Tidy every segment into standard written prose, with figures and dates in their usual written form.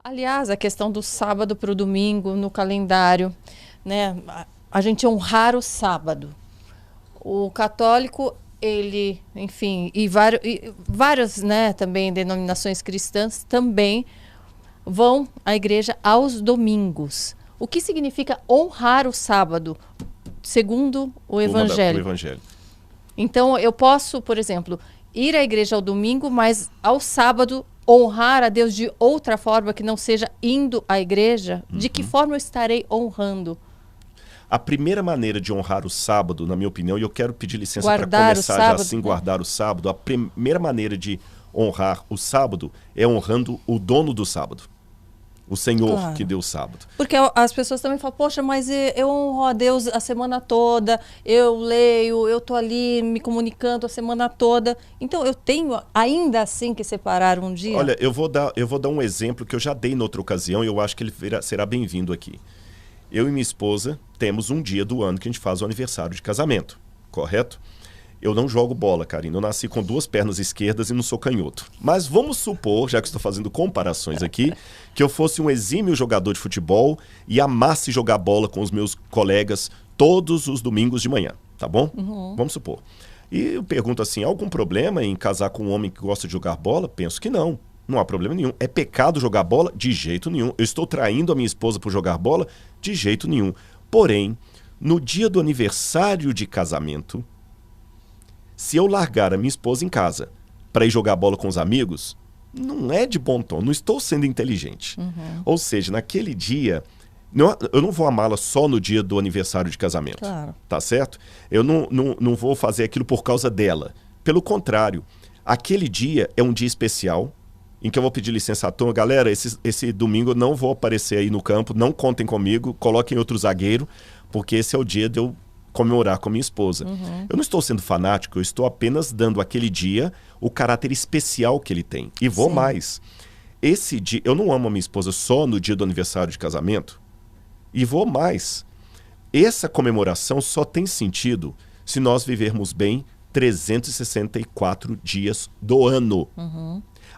Aliás, a questão do sábado para o domingo no calendário, né? A gente honrar o sábado. O católico, ele, enfim, e várias, né, também denominações cristãs também vão à igreja aos domingos. O que significa honrar o sábado, segundo o Evangelho? O Evangelho. Então, eu posso, por exemplo, ir à igreja ao domingo, mas ao sábado honrar a Deus de outra forma que não seja indo à igreja? De que forma eu estarei honrando? A primeira maneira de honrar o sábado, na minha opinião, e eu quero pedir licença para Guardar o começar já sábado, assim, né? guardar o sábado, a primeira maneira de honrar o sábado é honrando o dono do sábado. O Senhor Claro. que deu o sábado. Porque as pessoas também falam, poxa, mas eu honro a Deus a semana toda, eu leio, eu tô ali me comunicando a semana toda. Então eu tenho ainda assim que separar um dia? Olha, eu vou dar um exemplo que eu já dei noutra ocasião e eu acho que ele será bem-vindo aqui. Eu e minha esposa temos um dia do ano que a gente faz o aniversário de casamento, correto? Eu não jogo bola, Karina. Eu nasci com 2 pernas esquerdas e não sou canhoto. Mas vamos supor, já que estou fazendo comparações aqui, que eu fosse um exímio jogador de futebol e amasse jogar bola com os meus colegas todos os domingos de manhã, tá bom? Vamos supor. E eu pergunto assim, há algum problema em casar com um homem que gosta de jogar bola? Penso que não. Não há problema nenhum. É pecado jogar bola? De jeito nenhum. Eu estou traindo a minha esposa por jogar bola? De jeito nenhum. Porém, no dia do aniversário de casamento, se eu largar a minha esposa em casa para ir jogar bola com os amigos, não é de bom tom, não estou sendo inteligente. Ou seja, naquele dia, eu não vou amá-la só no dia do aniversário de casamento. Claro. Tá certo? Eu não vou fazer aquilo por causa dela. Pelo contrário, aquele dia é um dia especial em que eu vou pedir licença à turma. Galera, esse domingo eu não vou aparecer aí no campo, não contem comigo, coloquem outro zagueiro, porque esse é o dia de eu comemorar com a minha esposa. Eu não estou sendo fanático, eu estou apenas dando àquele dia o caráter especial que ele tem. E vou Sim. mais. Esse dia, eu não amo a minha esposa só no dia do aniversário de casamento. E vou mais. Essa comemoração só tem sentido se nós vivermos bem 364 dias do ano.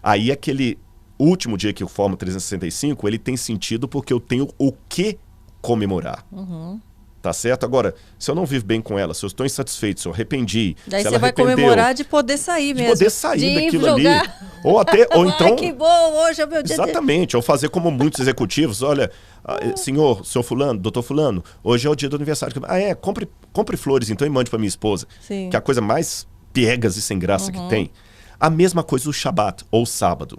Aí aquele último dia que eu formo 365, ele tem sentido porque eu tenho o que comemorar. Tá certo? Agora, se eu não vivo bem com ela, se eu estou insatisfeito, se eu arrependi, Daí se você ela vai arrependeu, comemorar de poder sair de mesmo. poder sair de ir daquilo jogar. ali. Ou então... Ai, que bom, hoje é o meu dia. Exatamente, ou fazer como muitos executivos, olha, senhor fulano, doutor fulano, hoje é o dia do aniversário. Compre flores então e mande para minha esposa, Sim. que é a coisa mais piegas e sem graça que tem. A mesma coisa o Shabat, ou sábado.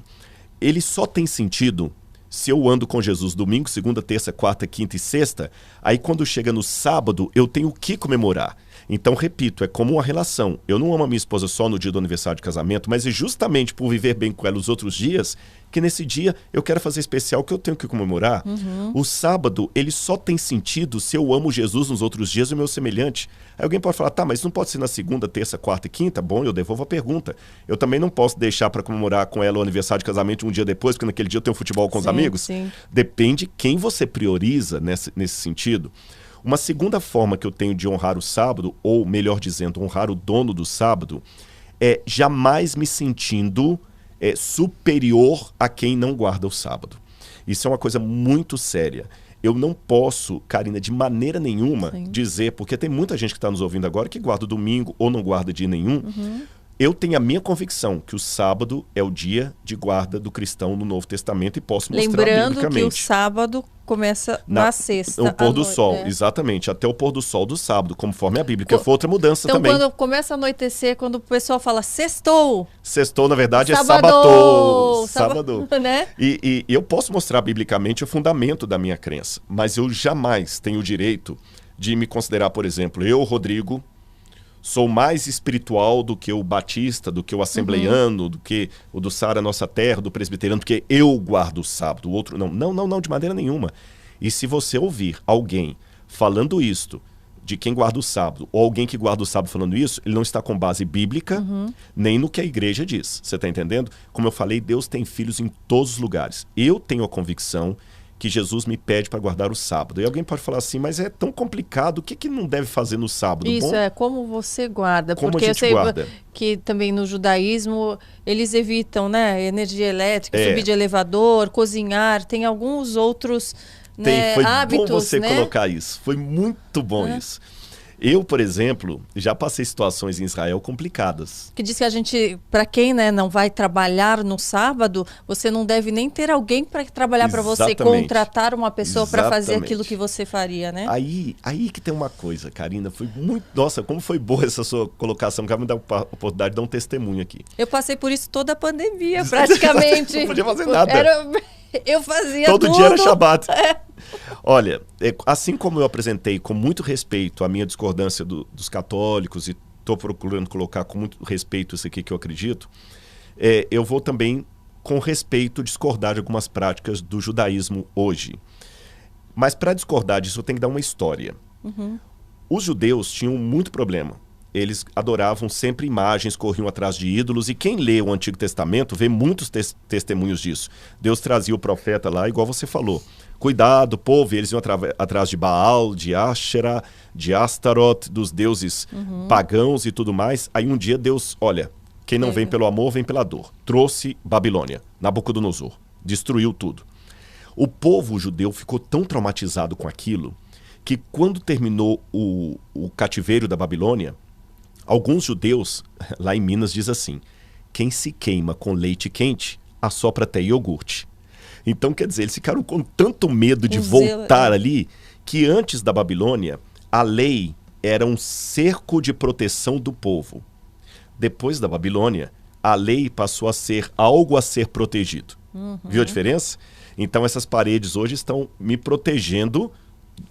Ele só tem sentido se eu ando com Jesus domingo, segunda, terça, quarta, quinta e sexta, aí quando chega no sábado eu tenho o que comemorar. Então, repito, é como uma relação. Eu não amo a minha esposa só no dia do aniversário de casamento, mas é justamente por viver bem com ela os outros dias que nesse dia eu quero fazer especial que eu tenho que comemorar. O sábado, ele só tem sentido se eu amo Jesus nos outros dias e o meu semelhante. Aí alguém pode falar, tá, mas não pode ser na segunda, terça, quarta e quinta? Bom, eu devolvo a pergunta. Eu também não posso deixar para comemorar com ela o aniversário de casamento um dia depois, porque naquele dia eu tenho futebol com os amigos. Sim. Depende quem você prioriza nesse sentido. Uma segunda forma que eu tenho de honrar o sábado, ou melhor dizendo, honrar o dono do sábado, é jamais me sentindo superior a quem não guarda o sábado. Isso é uma coisa muito séria. Eu não posso, Karina, de maneira nenhuma dizer, porque tem muita gente que está nos ouvindo agora que guarda o domingo ou não guarda dia nenhum. Eu tenho a minha convicção que o sábado é o dia de guarda do cristão no Novo Testamento e posso mostrar Lembrando biblicamente. que o sábado começa na sexta. O pôr do noite, sol, é. exatamente. Até o pôr do sol do sábado, conforme a Bíblia, que foi outra mudança Então, também. quando começa a anoitecer, quando o pessoal fala sextou, Sextou, na verdade, sábado, é sábado. né? E eu posso mostrar biblicamente o fundamento da minha crença, mas eu jamais tenho o direito de me considerar, por exemplo, eu, Rodrigo, sou mais espiritual do que o batista, do que o assembleiano, do que o do Sara Nossa Terra, do presbiteriano, porque eu guardo o sábado, o outro não. Não, de maneira nenhuma. E se você ouvir alguém falando isto, de quem guarda o sábado, ou alguém que guarda o sábado falando isso, ele não está com base bíblica, nem no que a igreja diz. Você está entendendo? Como eu falei, Deus tem filhos em todos os lugares. Eu tenho a convicção que Jesus me pede para guardar o sábado. E alguém pode falar assim, mas é tão complicado, o que não deve fazer no sábado? Isso, Bom, como você guarda. como porque a eu gente sei guarda? que também no judaísmo eles evitam, né, energia elétrica, É. subir de elevador, cozinhar, tem alguns outros, né, Foi hábitos, bom você né? colocar isso. Foi muito bom isso. Eu, por exemplo, já passei situações em Israel complicadas. Que diz que a gente, para quem, né, não vai trabalhar no sábado, você não deve nem ter alguém para trabalhar para você, Exatamente. contratar uma pessoa para fazer Exatamente. aquilo que você faria, né? Aí que tem uma coisa, Karina, foi muito... Nossa, como foi boa essa sua colocação, que vai me dar a oportunidade de dar um testemunho aqui. Eu passei por isso toda a pandemia, praticamente. Não podia fazer nada. Eu fazia Todo tudo. dia era Shabat. Olha, assim como eu apresentei com muito respeito a minha discordância dos católicos, e estou procurando colocar com muito respeito isso aqui que eu acredito, eu vou também, com respeito, discordar de algumas práticas do judaísmo hoje. Mas para discordar disso, eu tenho que dar uma história. Os judeus tinham muito problema. Eles adoravam sempre imagens, corriam atrás de ídolos, e quem lê o Antigo Testamento vê muitos testemunhos disso. Deus trazia o profeta lá, igual você falou. Cuidado, povo, e eles iam atrás de Baal, de Asherah, de Astaroth, dos deuses pagãos e tudo mais. Aí um dia Deus, olha, quem não vem pelo amor, vem pela dor. Trouxe Babilônia, Nabucodonosor, destruiu tudo. O povo judeu ficou tão traumatizado com aquilo que quando terminou o cativeiro da Babilônia, alguns judeus, lá em Minas, diz assim, quem se queima com leite quente, assopra até iogurte. Então, quer dizer, eles ficaram com tanto medo de voltar ali, que antes da Babilônia, a lei era um cerco de proteção do povo. Depois da Babilônia, a lei passou a ser algo a ser protegido. Viu a diferença? Então, essas paredes hoje estão me protegendo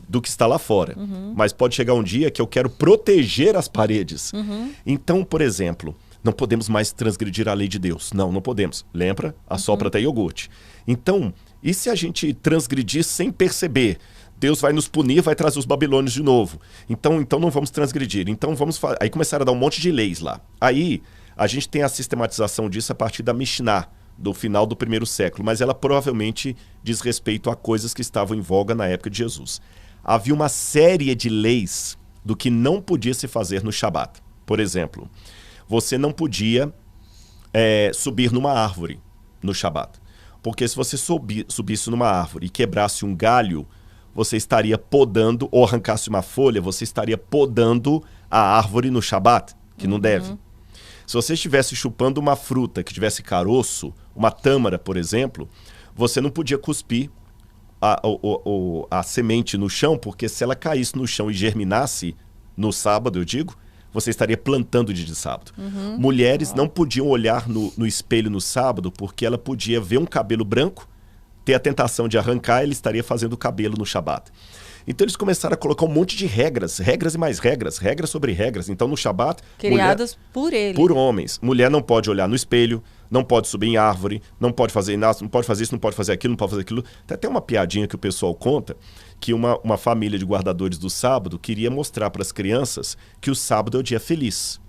do que está lá fora. Mas pode chegar um dia que eu quero proteger as paredes. Então, por exemplo, não podemos mais transgredir a lei de Deus. Não podemos. Lembra? Assopra até iogurte. Então, e se a gente transgredir sem perceber? Deus vai nos punir, vai trazer os babilônios de novo. Então não vamos transgredir. Então Aí começaram a dar um monte de leis lá. Aí a gente tem a sistematização disso a partir da Mishnah, do final do 1º século, mas ela provavelmente diz respeito a coisas que estavam em voga na época de Jesus. Havia uma série de leis do que não podia se fazer no Shabat. Por exemplo, você não podia subir numa árvore no Shabat. Porque se você subisse numa árvore e quebrasse um galho, você estaria podando, ou arrancasse uma folha, você estaria podando a árvore no Shabat, que não deve. Se você estivesse chupando uma fruta que tivesse caroço, uma tâmara, por exemplo, você não podia cuspir a semente no chão, porque se ela caísse no chão e germinasse no sábado, eu digo, você estaria plantando de sábado. Mulheres não podiam olhar no espelho no sábado, porque ela podia ver um cabelo branco, ter a tentação de arrancar, ele estaria fazendo o cabelo no Shabat. Então eles começaram a colocar um monte de regras e mais regras, regras sobre regras. Então no Shabat... Criadas por ele. Por homens. Mulher não pode olhar no espelho, não pode subir em árvore, não pode fazer nada, não pode fazer isso, não pode fazer aquilo, não pode fazer aquilo. Tem até uma piadinha que o pessoal conta, que uma família de guardadores do sábado queria mostrar para as crianças que o sábado é o dia feliz.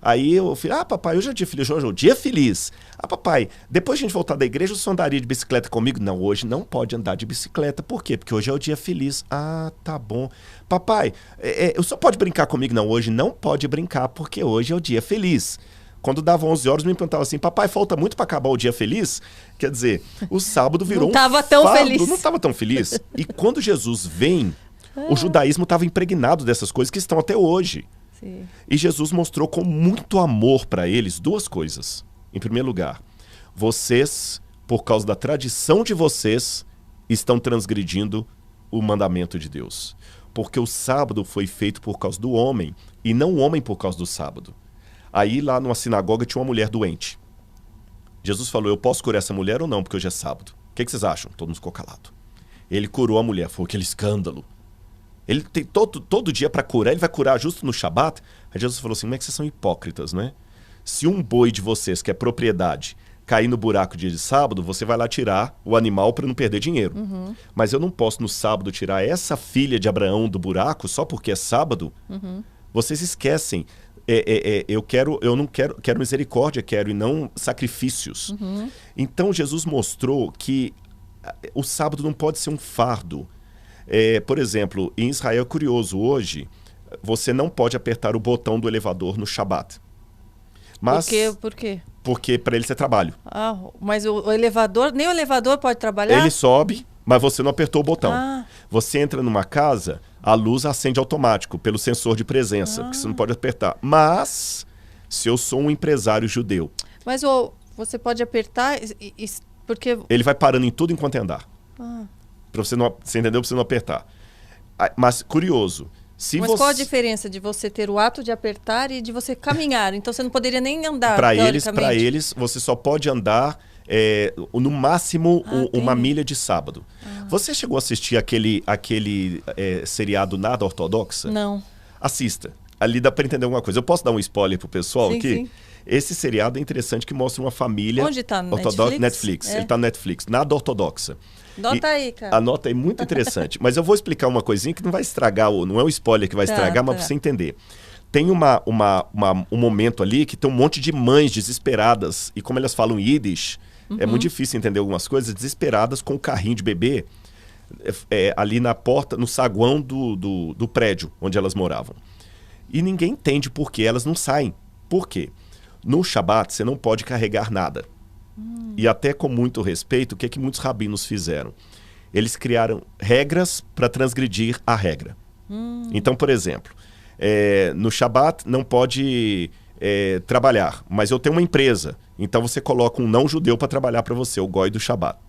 Aí eu falei, papai, hoje é o dia feliz, hoje é o dia feliz. Papai, depois de a gente voltar da igreja, o senhor andaria de bicicleta comigo? Não, hoje não pode andar de bicicleta. Por quê? Porque hoje é o dia feliz. Tá bom. Papai, o senhor pode brincar comigo? Não, hoje não pode brincar, porque hoje é o dia feliz. Quando dava 11 horas, me perguntava assim, papai, falta muito para acabar o dia feliz? Quer dizer, o sábado virou não tava tão fardo, feliz. não estava tão feliz. E quando Jesus vem, o judaísmo estava impregnado dessas coisas que estão até hoje. Sim. E Jesus mostrou com muito amor para eles duas coisas. Em primeiro lugar, vocês, por causa da tradição de vocês, estão transgredindo o mandamento de Deus. Porque o sábado foi feito por causa do homem, e não o homem por causa do sábado. Aí lá numa sinagoga tinha uma mulher doente. Jesus falou, eu posso curar essa mulher ou não, porque hoje é sábado. O que vocês acham? Todo mundo ficou calado. Ele curou a mulher, foi aquele escândalo. Ele tem todo dia para curar, ele vai curar justo no Shabat. Aí Jesus falou assim, como é que vocês são hipócritas, né? Se um boi de vocês, que é propriedade, cair no buraco dia de sábado, você vai lá tirar o animal para não perder dinheiro. Mas eu não posso no sábado tirar essa filha de Abraão do buraco só porque é sábado. Vocês esquecem. Eu não quero misericórdia, quero e não sacrifícios. Então Jesus mostrou que o sábado não pode ser um fardo. Por exemplo, em Israel é curioso, hoje você não pode apertar o botão do elevador no Shabat. Mas, Por quê? Porque para ele é trabalho. Mas o elevador, nem o elevador pode trabalhar? Ele sobe, mas você não apertou o botão. Ah. Você entra numa casa, a luz acende automático pelo sensor de presença, porque você não pode apertar. Mas, se eu sou um empresário judeu... Mas você pode apertar, porque... Ele vai parando em tudo enquanto andar. Pra você não, você entendeu? Pra você não apertar. Mas, curioso... Mas qual a diferença de você ter o ato de apertar e de você caminhar? Então você não poderia nem andar, Para eles, você só pode andar no máximo uma milha de sábado. Você chegou a assistir aquele seriado Nada Ortodoxa? Não. Assista. Ali dá para entender alguma coisa. Eu posso dar um spoiler pro pessoal sim, aqui? Sim. Esse seriado é interessante que mostra uma família... Onde tá? Ortodoxa? Netflix. Ele tá no Netflix. Nada Ortodoxa. Anota aí, cara. Anota aí, muito interessante. Mas eu vou explicar uma coisinha que não vai estragar, não é o spoiler que vai estragar, mas pra você entender. Tem um momento ali que tem um monte de mães desesperadas, e como elas falam Yiddish, é muito difícil entender algumas coisas, desesperadas com o carrinho de bebê ali na porta, no saguão do prédio onde elas moravam. E ninguém entende por que elas não saem. Por quê? No Shabat, você não pode carregar nada. E até com muito respeito, o que muitos rabinos fizeram? Eles criaram regras para transgredir a regra. Então, por exemplo, no Shabat não pode trabalhar, mas eu tenho uma empresa, então você coloca um não-judeu para trabalhar para você, o goi do Shabat.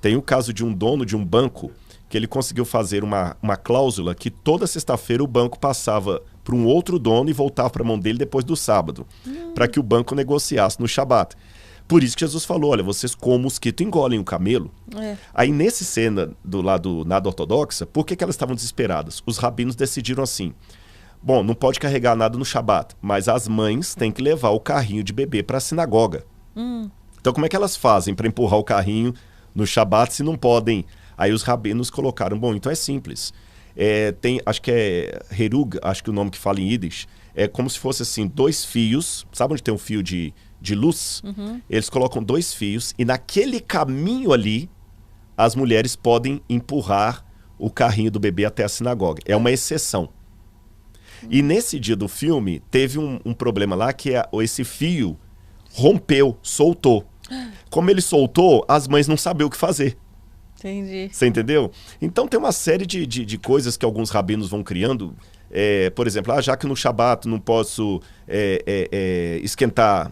Tem o caso de um dono de um banco que ele conseguiu fazer uma cláusula que toda sexta-feira o banco passava para um outro dono e voltava para a mão dele depois do sábado, para que o banco negociasse no Shabat. Por isso que Jesus falou, olha, vocês como mosquito engolem o camelo. Aí nesse cena do lado Nada Ortodoxa, por que elas estavam desesperadas? Os rabinos decidiram assim, bom, não pode carregar nada no Shabat, mas as mães têm que levar o carrinho de bebê para a sinagoga. Então como é que elas fazem para empurrar o carrinho no Shabat se não podem? Aí os rabinos colocaram, bom, então é simples. Acho que é Herug, acho que o nome que fala em Yiddish, é como se fosse assim, 2 fios, sabe onde tem um fio de luz? Eles colocam 2 fios e naquele caminho ali, as mulheres podem empurrar o carrinho do bebê até a sinagoga. É uma exceção. E nesse dia do filme, teve um problema lá que esse fio rompeu, soltou. Como ele soltou, as mães não sabiam o que fazer. Entendi. Você entendeu? Então tem uma série de coisas que alguns rabinos vão criando. Por exemplo, já que no Shabat não posso esquentar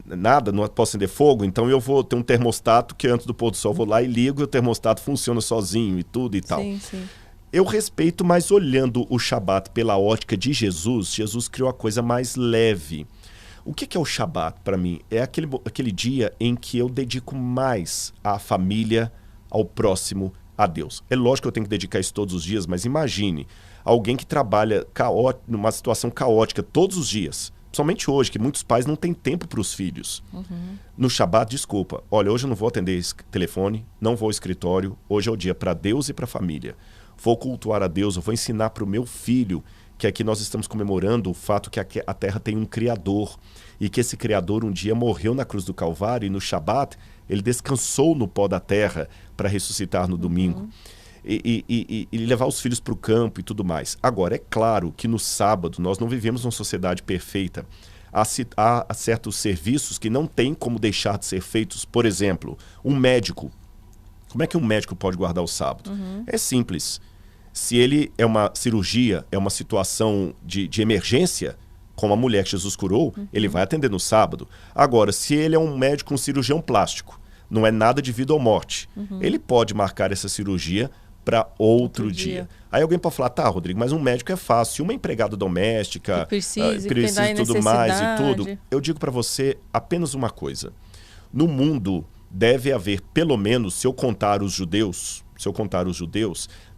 nada, não posso acender fogo, então eu vou ter um termostato que antes do pôr do sol eu vou lá e ligo e o termostato funciona sozinho e tudo e tal. Sim, sim. Eu respeito, mas olhando o Shabat pela ótica de Jesus, Jesus criou a coisa mais leve. O que é o Shabat para mim? É aquele dia em que eu dedico mais à família, ao próximo, a Deus. É lógico que eu tenho que dedicar isso todos os dias, mas imagine alguém que trabalha numa situação caótica todos os dias. Somente hoje, que muitos pais não têm tempo para os filhos. No Shabat, desculpa, olha, hoje eu não vou atender esse telefone, não vou ao escritório, hoje é o dia para Deus e para a família. Vou cultuar a Deus, eu vou ensinar para o meu filho que aqui nós estamos comemorando o fato que a Terra tem um Criador e que esse Criador um dia morreu na cruz do Calvário e no Shabat ele descansou no pó da terra para ressuscitar no domingo. E levar os filhos para o campo e tudo mais. Agora, é claro que no sábado nós não vivemos uma sociedade perfeita. Há certos serviços que não tem como deixar de ser feitos. Por exemplo, um médico. Como é que um médico pode guardar o sábado? É simples. Se ele é uma cirurgia, é uma situação de emergência, como a mulher que Jesus curou, ele vai atender no sábado. Agora, se ele é um médico, um cirurgião plástico, não é nada de vida ou morte, ele pode marcar essa cirurgia para outro dia. Aí alguém pode falar, tá, Rodrigo, mas um médico é fácil. Uma empregada doméstica, precisa tudo mais e tudo. Eu digo para você apenas uma coisa. No mundo deve haver, pelo menos, se eu contar os judeus,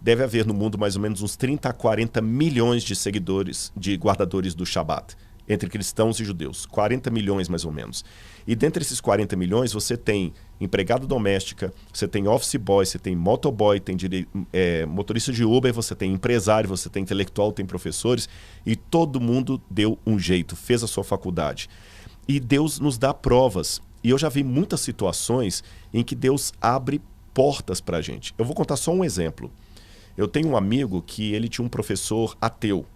deve haver no mundo mais ou menos uns 30 a 40 milhões de seguidores, de guardadores do Shabat, entre cristãos e judeus. 40 milhões mais ou menos. E dentre esses 40 milhões, você tem empregada doméstica, você tem office boy, você tem motoboy, tem motorista de Uber, você tem empresário, você tem intelectual, tem professores, e todo mundo deu um jeito, fez a sua faculdade. E Deus nos dá provas. E eu já vi muitas situações em que Deus abre portas para a gente. Eu vou contar só um exemplo. Eu tenho um amigo que ele tinha um professor ateu,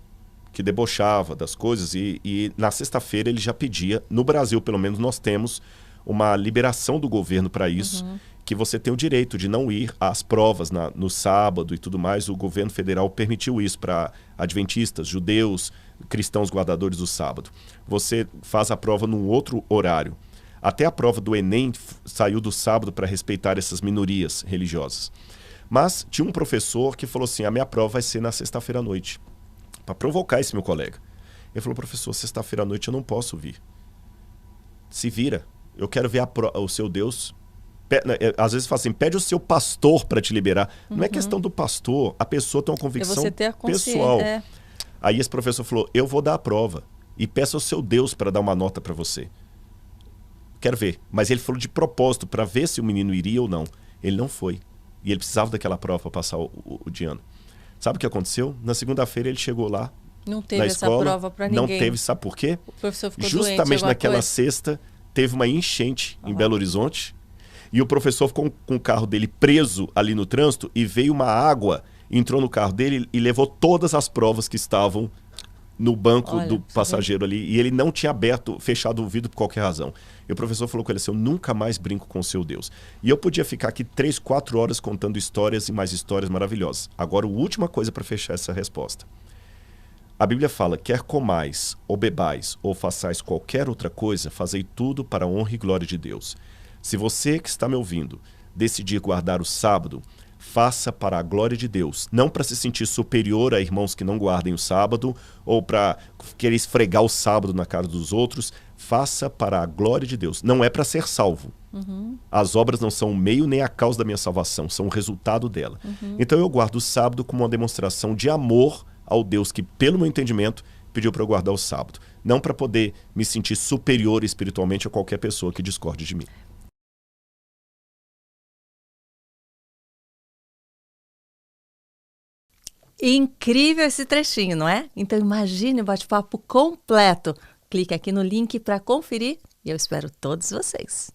que debochava das coisas e na sexta-feira ele já pedia, no Brasil pelo menos nós temos uma liberação do governo para isso, que você tem o direito de não ir às provas no sábado e tudo mais. O governo federal permitiu isso para adventistas, judeus, cristãos guardadores do sábado. Você faz a prova num outro horário. Até a prova do Enem saiu do sábado para respeitar essas minorias religiosas. Mas tinha um professor que falou assim, a minha prova vai ser na sexta-feira à noite. Para provocar esse meu colega. Ele falou, professor, sexta-feira à noite eu não posso vir. Se vira. Eu quero ver o seu Deus. Às vezes fala assim, pede o seu pastor para te liberar. Não é questão do pastor, a pessoa tem uma convicção você ter a pessoal. é. Aí esse professor falou, eu vou dar a prova e peço ao seu Deus para dar uma nota para você. Quero ver. Mas ele falou de propósito, para ver se o menino iria ou não. Ele não foi. E ele precisava daquela prova para passar o de ano. Sabe o que aconteceu? Na segunda-feira ele chegou lá, não teve na essa escola, prova para ninguém. não teve, sabe por quê? O professor ficou justamente doente, naquela sexta, teve uma enchente em Belo Horizonte e o professor ficou com o carro dele preso ali no trânsito e veio uma água, entrou no carro dele e levou todas as provas que estavam no banco do passageiro ali e ele não tinha fechado o vidro por qualquer razão. E o professor falou com ele assim, eu nunca mais brinco com o seu Deus. E eu podia ficar aqui 3, 4 horas contando histórias e mais histórias maravilhosas. Agora, a última coisa para fechar essa resposta. A Bíblia fala, quer comais, ou bebais, ou façais qualquer outra coisa, fazei tudo para a honra e glória de Deus. Se você que está me ouvindo decidir guardar o sábado, faça para a glória de Deus, não para se sentir superior a irmãos que não guardem o sábado, ou para querer esfregar o sábado na cara dos outros, faça para a glória de Deus. Não é para ser salvo. As obras não são o meio nem a causa da minha salvação, são o resultado dela. Então eu guardo o sábado como uma demonstração de amor ao Deus que, pelo meu entendimento, pediu para eu guardar o sábado. Não para poder me sentir superior espiritualmente a qualquer pessoa que discorde de mim. Incrível esse trechinho, não é? Então imagine o bate-papo completo. Clique aqui no link para conferir e eu espero todos vocês.